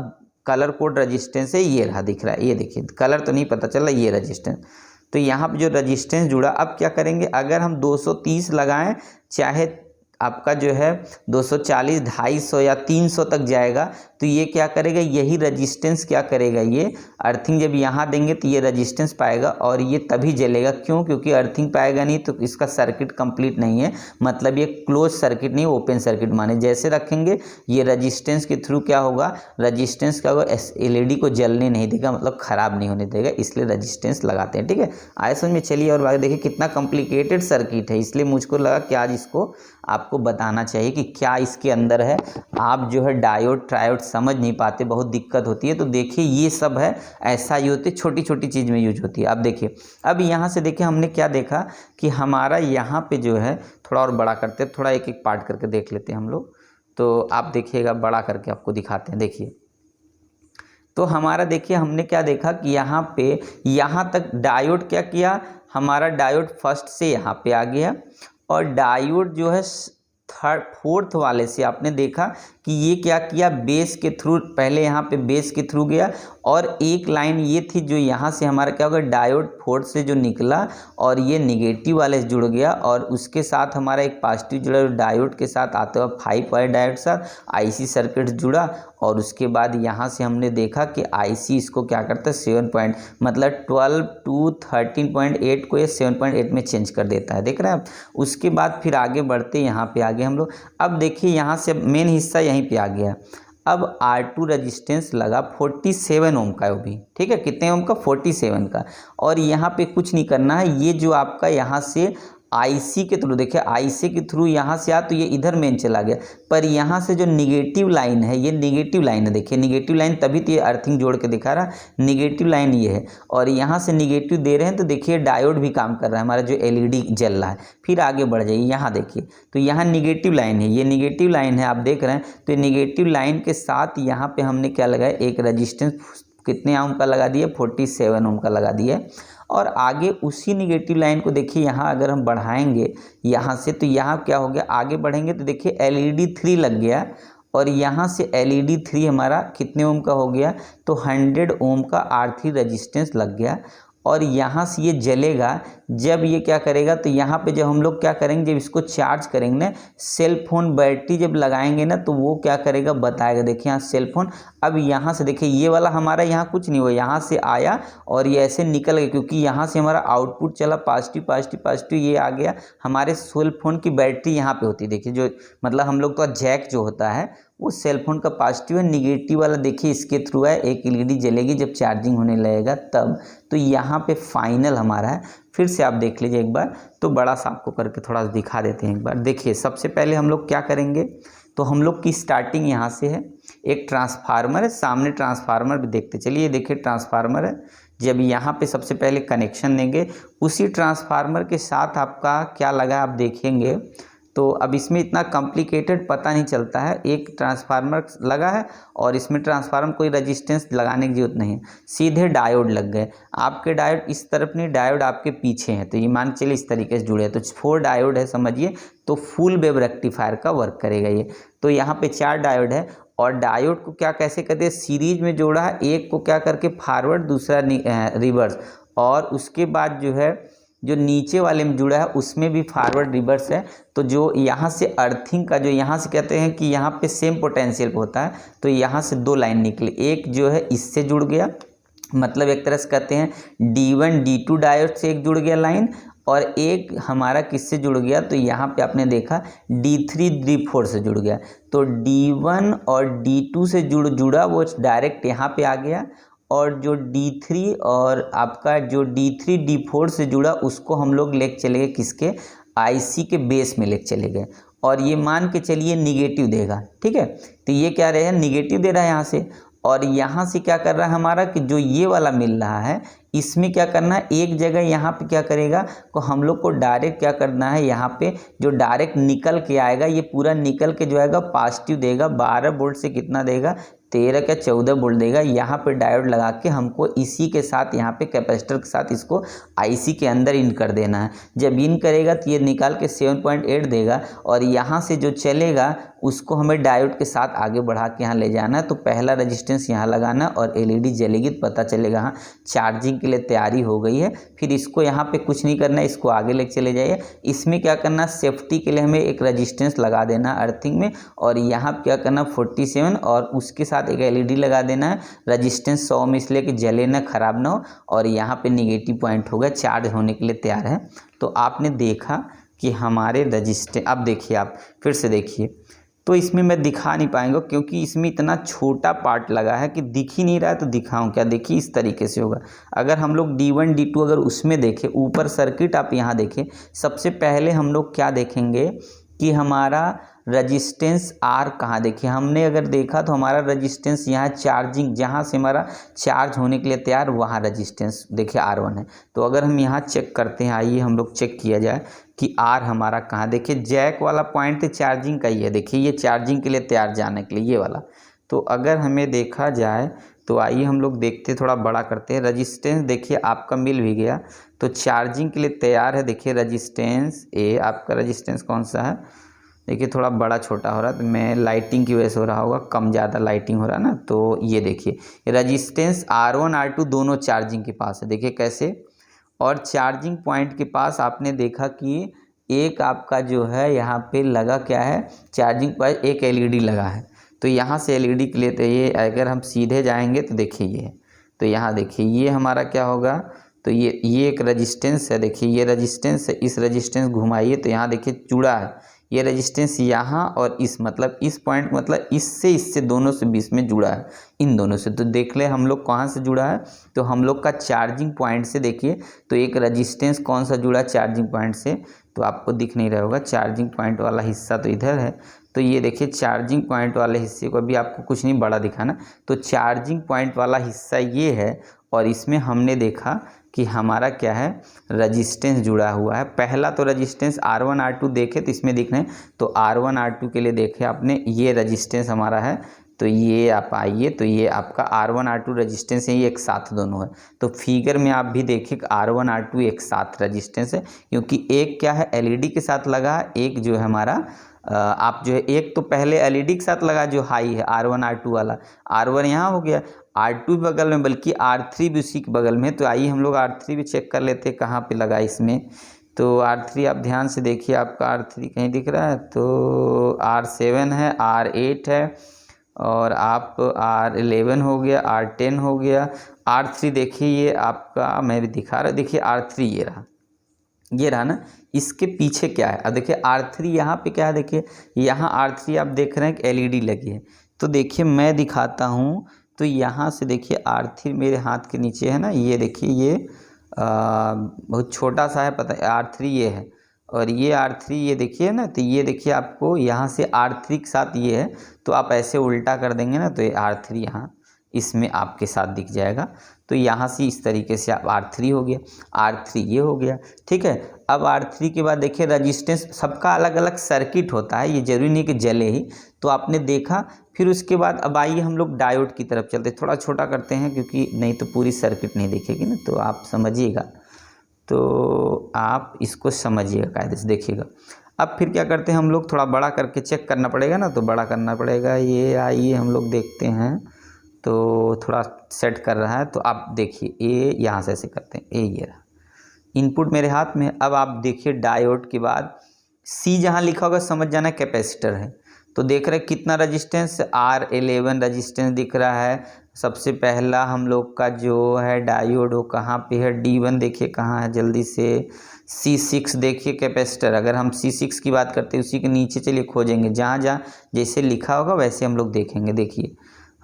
कलर कोड रजिस्टेंस है, ये रहा दिख रहा है, ये देखिए कलर तो नहीं पता चल रहा, ये रजिस्टेंस, तो यहाँ पे जो रजिस्टेंस जुड़ा, अब क्या करेंगे, अगर हम 230 लगाएं, चाहे आपका जो है 240, 250 या 300 तक जाएगा, तो ये क्या करेगा, यही रजिस्टेंस क्या करेगा, ये अर्थिंग जब यहाँ देंगे तो ये रजिस्टेंस पाएगा और ये तभी जलेगा, क्यों, क्योंकि अर्थिंग पाएगा नहीं तो इसका सर्किट कंप्लीट नहीं है, मतलब ये क्लोज सर्किट नहीं, ओपन सर्किट माने, जैसे रखेंगे ये रजिस्टेंस के थ्रू क्या होगा, रजिस्टेंस क्या होगा, एलईडी को जलने नहीं देगा, मतलब ख़राब नहीं होने देगा, इसलिए रजिस्टेंस लगाते हैं। ठीक है, आए समझ में। चलिए और बात देखिए, कितना कॉम्प्लिकेटेड सर्किट है, इसलिए मुझको लगा कि आज इसको आपको बताना चाहिए कि क्या इसके अंदर है। आप जो है डायोड ट्रायोड समझ नहीं पाते, बहुत दिक्कत होती है, तो देखिए ये सब है, ऐसा ही होती है, छोटी छोटी चीज़ में यूज होती है। अब देखिए, अब यहाँ से देखिए हमने क्या देखा कि हमारा यहाँ पे जो है, थोड़ा और बड़ा करते हैं, थोड़ा एक एक पार्ट करके देख लेते हैं हम लोग, तो आप देखिएगा, बड़ा करके आपको दिखाते हैं। देखिए तो हमारा देखिए हमने क्या देखा कि यहाँ पे, यहाँ तक डायोड क्या किया, हमारा डायोड फर्स्ट से यहाँ पे आ गया, और डायोड जो है फोर्थ वाले से आपने देखा कि ये क्या किया, बेस के थ्रू, पहले यहाँ पे बेस के थ्रू गया, और एक लाइन ये थी जो यहाँ से हमारा क्या होगा, डायोड फोर्थ से जो निकला और ये निगेटिव वाले से जुड़ गया, और उसके साथ हमारा एक पॉजिटिव जुड़ा, डायोड के साथ आते हुए 5 वाले डायोड साथ आईसी सर्किट जुड़ा, और उसके बाद यहाँ से हमने देखा कि आईसी इसको क्या करता है, 7 पॉइंट, मतलब 12 to 13.8 को ये 7.8 में चेंज कर देता है, देख रहे हैं आप। उसके बाद फिर आगे बढ़ते, यहाँ पे आगे हम लोग, अब देखिए यहाँ से मेन हिस्सा यहीं पे आ गया। अब R2 रजिस्टेंस लगा 47 ओम का, वो भी ठीक है, कितने ओम का, 47 का, और यहाँ पे कुछ नहीं करना है, ये जो आपका यहाँ से आईसी के थ्रू, देखिए आईसी के थ्रू यहाँ से आ तो ये इधर मेन चला गया, पर यहाँ से जो निगेटिव लाइन है, ये निगेटिव लाइन है, देखिए निगेटिव लाइन, तभी तो ये अर्थिंग जोड़ के दिखा रहा, निगेटिव लाइन ये है, और यहाँ से निगेटिव दे रहे हैं, तो देखिए डायोड भी काम कर रहा है, हमारा जो एलईडी जल रहा है। फिर आगे बढ़ जाइए, यहाँ देखिए, तो यहाँ निगेटिव लाइन है, ये निगेटिव लाइन है, आप देख रहे हैं, तो निगेटिव लाइन के साथ यहाँ पे हमने क्या लगाया, एक रजिस्टेंस कितने ओम का लगा दिया, 47 ओम का लगा दिया, और आगे उसी निगेटिव लाइन को देखिए, यहाँ अगर हम बढ़ाएंगे यहाँ से, तो यहाँ क्या हो गया, आगे बढ़ेंगे तो देखिए एलईडी 3 लग गया, और यहाँ से एलईडी 3 हमारा कितने ओम का हो गया, तो 100 ओम का R3 रजिस्टेंस लग गया, और यहाँ से ये जलेगा। जब ये क्या करेगा, तो यहाँ पे जब हम लोग क्या करेंगे, जब इसको चार्ज करेंगे ना, सेल फोन बैटरी जब लगाएंगे ना, तो वो क्या करेगा बताएगा। देखिए यहाँ सेल फोन, अब यहाँ से देखिए ये वाला हमारा यहाँ कुछ नहीं हुआ, यहाँ से आया और ये ऐसे निकल गया, क्योंकि यहाँ से हमारा आउटपुट चला पॉजिटिव पॉजिटिव पॉजिटिव, ये आ गया। हमारे सेल फोन की बैटरी यहाँ पे होती है, देखिए जो मतलब हम लोग का जैक जो होता है वो सेल फोन का पॉजिटिव है, निगेटिव वाला देखिए इसके थ्रू है, एक एलईडी जलेगी जब चार्जिंग होने लगेगा तब। तो यहाँ पे फाइनल हमारा है, फिर से आप देख लीजिए एक बार, तो बड़ा सा आपको करके थोड़ा सा दिखा देते हैं एक बार। देखिए सबसे पहले हम लोग क्या करेंगे, तो हम लोग की स्टार्टिंग यहाँ से है, एक ट्रांसफार्मर है, सामने ट्रांसफार्मर भी देखते चलिए। ये देखिए ट्रांसफार्मर है, जब यहाँ पे सबसे पहले कनेक्शन देंगे उसी ट्रांसफार्मर के साथ आपका क्या लगा आप देखेंगे। तो अब इसमें इतना कॉम्प्लिकेटेड पता नहीं चलता है, एक ट्रांसफार्मर लगा है और इसमें ट्रांसफार्मर कोई रेजिस्टेंस लगाने की जरूरत नहीं है, सीधे डायोड लग गए। आपके डायोड इस तरफ नहीं, डायोड आपके पीछे हैं, तो ये मान के चलिए इस तरीके से जुड़े हैं। तो 4 डायोड है समझिए, तो फुल वेव रेक्टिफायर का वर्क करेगा ये। तो यहाँ पे 4 डायोड है और डायोड को क्या कैसे करते हैं, सीरीज में जोड़ा है, एक को क्या करके फॉरवर्ड दूसरा रिवर्स, और उसके बाद जो है जो नीचे वाले में जुड़ा है उसमें भी फॉरवर्ड रिवर्स है। तो जो यहाँ से अर्थिंग का जो यहाँ से कहते हैं कि यहाँ पे सेम पोटेंशियल होता है, तो यहाँ से 2 लाइन निकले, एक जो है इससे जुड़ गया, मतलब एक तरह से कहते हैं D1 D2 डायोड से एक जुड़ गया लाइन, और एक हमारा किससे जुड़ गया, तो यहाँ पे आपने देखा D3 D4 से जुड़ गया। तो D1 और D2 से जुड़ा वो डायरेक्ट यहाँ पे आ गया, और जो D3 और आपका जो D3 D4 से जुड़ा उसको हम लोग लेके चले गए किसके, IC के बेस में लेके चले गए, और ये मान के चलिए निगेटिव देगा, ठीक है। तो ये क्या रहेगा, निगेटिव दे रहा है यहाँ से, और यहाँ से क्या कर रहा है हमारा कि जो ये वाला मिल रहा है इसमें क्या करना है, एक जगह यहाँ पे क्या करेगा को हम लोग को डायरेक्ट क्या करना है, यहाँ पे जो डायरेक्ट निकल के आएगा ये पूरा निकल के जो आएगा पॉजिटिव देगा, 12 वोल्ट से कितना देगा, 13 क्या 14 वोल्ट देगा। यहाँ पे डायोड लगा के हमको इसी के साथ यहाँ पे कैपेसिटर के साथ इसको IC के अंदर इन कर देना है। जब इन करेगा तो ये निकाल के 7.8 देगा, और यहाँ से जो चलेगा उसको हमें डायोड के साथ आगे बढ़ा के यहाँ ले जाना है। तो पहला रेजिस्टेंस यहाँ लगाना और LED जलेगी तो पता चलेगा हाँ चार्जिंग के लिए तैयारी हो गई है। फिर इसको यहाँ पे कुछ नहीं करना है, इसको आगे लेके चले जाइए। इसमें क्या करना, सेफ्टी के लिए हमें एक रेजिस्टेंस लगा देना अर्थिंग में, और यहाँ क्या करना 47 और उसके साथ एक LED लगा देना है, रजिस्टेंस 100 में, इसलिए कि जले ना खराब ना हो, और यहाँ पे निगेटिव पॉइंट होगा, चार्ज होने के लिए तैयार है। तो आपने देखा कि हमारे रजिस्टेंस, अब देखिए आप फिर से देखिए, तो इसमें मैं दिखा नहीं पाएंगे क्योंकि इसमें इतना छोटा पार्ट लगा है कि दिख ही नहीं रहा है, तो दिखाऊं क्या, देखिए इस तरीके से होगा। अगर हम लोग D1 D2 अगर उसमें देखें, ऊपर सर्किट आप यहाँ देखें, सबसे पहले हम लोग क्या देखेंगे कि हमारा रजिस्टेंस R कहाँ, देखिए हमने अगर देखा तो हमारा रजिस्टेंस यहाँ चार्जिंग, जहाँ से हमारा चार्ज होने के लिए तैयार वहाँ रजिस्टेंस देखिए R1 है। तो अगर हम यहाँ चेक करते हैं, आइए हम लोग चेक किया जाए कि R हमारा कहाँ, देखिए जैक वाला पॉइंट तो चार्जिंग का ही है, देखिए ये चार्जिंग के लिए तैयार जाने के लिए ये वाला। तो अगर हमें देखा जाए तो आइए हम लोग देखते, थोड़ा बड़ा करते हैं। रजिस्टेंस देखिए आपका मिल भी गया, तो चार्जिंग के लिए तैयार है। देखिए रजिस्टेंस A आपका रजिस्टेंस कौन सा है, देखिए थोड़ा बड़ा छोटा हो रहा है, तो मैं लाइटिंग की वजह से हो रहा होगा, कम ज़्यादा लाइटिंग हो रहा है ना। तो ये देखिए रजिस्टेंस R1 R2 दोनों चार्जिंग के पास है, देखिए कैसे, और चार्जिंग पॉइंट के पास आपने देखा कि एक आपका जो है यहाँ पे लगा क्या है, चार्जिंग पॉइंट एक LED लगा है। तो यहाँ से LED के लिए तो ये अगर हम सीधे जाएंगे तो देखिए ये, तो यहाँ देखिए ये हमारा क्या होगा, तो ये एक रजिस्टेंस है, देखिए ये रजिस्टेंस है, इस रजिस्टेंस घुमाइए तो यहाँ देखिए जुड़ा है ये रजिस्टेंस यहाँ, और इस मतलब इस पॉइंट मतलब इससे दोनों से बीच में जुड़ा है, इन दोनों से। तो देख ले हम लोग कहाँ से जुड़ा है, तो हम लोग का चार्जिंग पॉइंट से, देखिए तो एक रजिस्टेंस कौन सा जुड़ा है चार्जिंग पॉइंट से, तो आपको दिख नहीं रहा होगा, चार्जिंग पॉइंट वाला हिस्सा तो इधर है। तो ये देखिए चार्जिंग पॉइंट वाले हिस्से को, अभी आपको कुछ नहीं बड़ा दिखाना, तो चार्जिंग पॉइंट वाला हिस्सा ये है, और इसमें हमने देखा कि हमारा क्या है, रजिस्टेंस जुड़ा हुआ है। पहला तो रजिस्टेंस R1 R2 देखे तो इसमें दिख रहे हैं, तो R1 R2 के लिए देखे आपने, ये रजिस्टेंस हमारा है। तो ये आप आइए, तो ये आपका R1 R2 रजिस्टेंस है, ये एक साथ दोनों है। तो फिगर में आप भी देखिए R1 R2 एक साथ रजिस्टेंस है, क्योंकि एक क्या है LED के साथ लगा, एक जो है हमारा आप जो है एक तो पहले LED के साथ लगा जो हाई है R1 R2 वाला, R1 यहाँ हो गया, R2 बगल में, बल्कि R3 भी उसी के बगल में। तो आइए हम लोग R3 भी चेक कर लेते हैं कहाँ पे लगा इसमें। तो R3 आप ध्यान से देखिए, आपका R3 कहीं दिख रहा है, तो R7 है, R8 है, और आप R11 हो गया, R10 हो गया, R3 देखिए ये आपका मैं भी दिखा रहा, देखिए R3 ये रहा ना, इसके पीछे क्या है, अब देखिए R3 यहाँ पे क्या है, देखिए यहाँ R3 आप देख रहे हैं कि LED लगी है। तो देखिए मैं दिखाता हूँ, तो यहाँ से देखिए R3 मेरे हाथ के नीचे है ना, ये देखिए ये बहुत छोटा सा है, पता है R3 ये है, और ये R3 ये देखिए ना, तो ये देखिए आपको यहाँ से R3 के साथ ये है, तो आप ऐसे उल्टा कर देंगे ना तो ये R3 यहाँ इसमें आपके साथ दिख जाएगा। तो यहाँ से इस तरीके से आप R3 हो गया, R3 ये हो गया, ठीक है। अब R3 के बाद देखिए रजिस्टेंस, सबका अलग अलग सर्किट होता है, ये जरूरी नहीं कि जले ही, तो आपने देखा। फिर उसके बाद अब आइए हम लोग डायोड की तरफ चलते, थोड़ा छोटा करते हैं क्योंकि नहीं तो पूरी सर्किट नहीं दिखेगी ना, तो आप समझिएगा, तो आप इसको समझिएगा कायदे से देखिएगा। अब फिर क्या करते हैं हम लोग, थोड़ा बड़ा करके चेक करना पड़ेगा ना, तो बड़ा करना पड़ेगा। ये आइए हम लोग देखते हैं, तो थोड़ा सेट कर रहा है, तो आप देखिए ये यहाँ से ऐसे करते हैं, ये रहा इनपुट मेरे हाथ में। अब आप देखिए डायोड के बाद C जहाँ लिखा होगा समझ जाना कैपेसिटर है। तो देख रहे कितना रजिस्टेंस, R11 रजिस्टेंस दिख रहा है। सबसे पहला हम लोग का जो है डायोड वो कहाँ पे है, D1 देखिए कहाँ है जल्दी से, C6 देखिए कैपेसिटर। अगर हम C6 की बात करते हैं उसी के नीचे चलिए खोजेंगे, जहाँ जहाँ जैसे लिखा होगा वैसे हम लोग देखेंगे। देखिए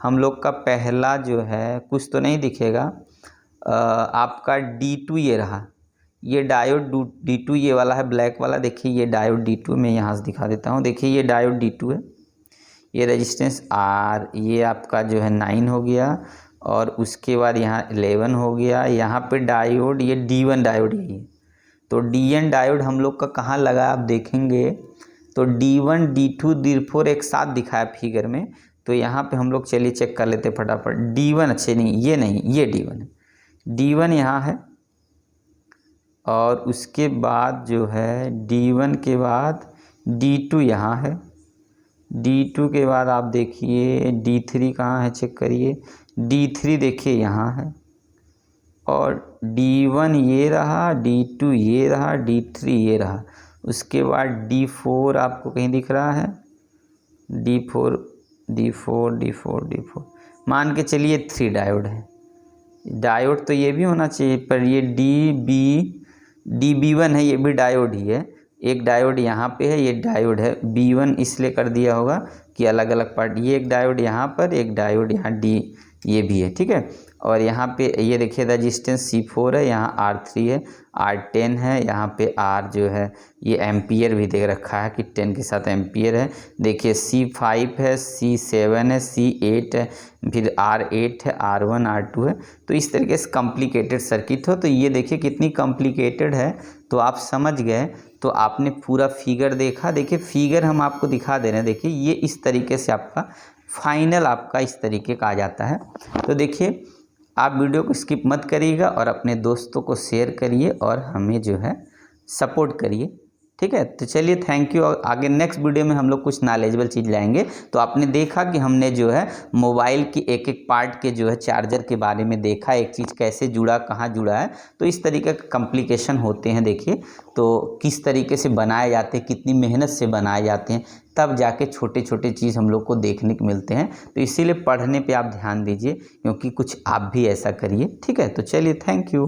हम लोग का पहला जो है कुछ तो नहीं दिखेगा, आपका D2 ये रहा, ये डायोड D2 ये वाला है ब्लैक वाला। देखिए ये डायोड D2 मैं यहाँ से दिखा देता हूँ। देखिए ये डायोड D2 है, ये रेजिस्टेंस R, ये आपका जो है 9 हो गया, और उसके बाद यहाँ 11 हो गया। यहाँ पे डायोड ये D1 डायोड यही है, तो DN डायोड हम लोग का कहाँ लगा आप देखेंगे, तो D1 D2 D4 एक साथ दिखाया फिगर में। तो यहाँ पे हम लोग चलिए चेक कर लेते फटाफट। D1 अच्छे नहीं, ये D1 है, D1 यहाँ है, और उसके बाद जो है D1 के बाद D2 यहाँ है, D2 के बाद आप देखिए D3 कहाँ है चेक करिए, D3 देखिए यहाँ है, और D1 ये रहा, D2 ये रहा, D3 ये रहा। उसके बाद D4 आपको कहीं दिख रहा है, D4 D4 D4 D4 मान के चलिए 3 डायोड है। डायोड तो ये भी होना चाहिए, पर ये DB1 है, ये भी डायोड ही है। एक डायोड यहाँ पे है, ये डायोड है B1 इसलिए कर दिया होगा कि अलग अलग पार्ट, ये एक डायोड यहाँ पर, एक डायोड यहाँ D ये भी है, ठीक है। और यहाँ पे ये देखिए रजिस्टेंस C4 है, यहाँ R3 है, R10 है, यहाँ पे R जो है ये एम्पियर भी दे रखा है कि 10 के साथ एम्पियर है। देखिए C5 है, C7 है, C8 है, फिर R8 है, R1 R2 है। तो इस तरीके से कॉम्प्लिकेटेड सर्किट हो, तो ये देखिए कितनी कॉम्प्लिकेटेड है, तो आप समझ गए। तो आपने पूरा फिगर देखा, देखिए फिगर हम आपको दिखा दे रहे हैं। देखिए ये इस तरीके से आपका फाइनल आपका इस तरीके का आ जाता है। तो देखिए आप वीडियो को स्किप मत करिएगा और अपने दोस्तों को शेयर करिए और हमें जो है सपोर्ट करिए, ठीक है। तो चलिए थैंक यू। आगे नेक्स्ट वीडियो में हम लोग कुछ नॉलेजेबल चीज़ लाएंगे। तो आपने देखा कि हमने जो है मोबाइल की एक एक पार्ट के जो है चार्जर के बारे में देखा, एक चीज़ कैसे जुड़ा, कहाँ जुड़ा है। तो इस तरीके के कॉम्प्लिकेशन होते हैं, देखिए तो किस तरीके से बनाए जाते हैं, कितनी मेहनत से बनाए जाते हैं, तब जाके छोटे छोटे चीज़ हम लोग को देखने को मिलते हैं। तो इसीलिए पढ़ने पे आप ध्यान दीजिए, क्योंकि कुछ आप भी ऐसा करिए, ठीक है। तो चलिए थैंक यू।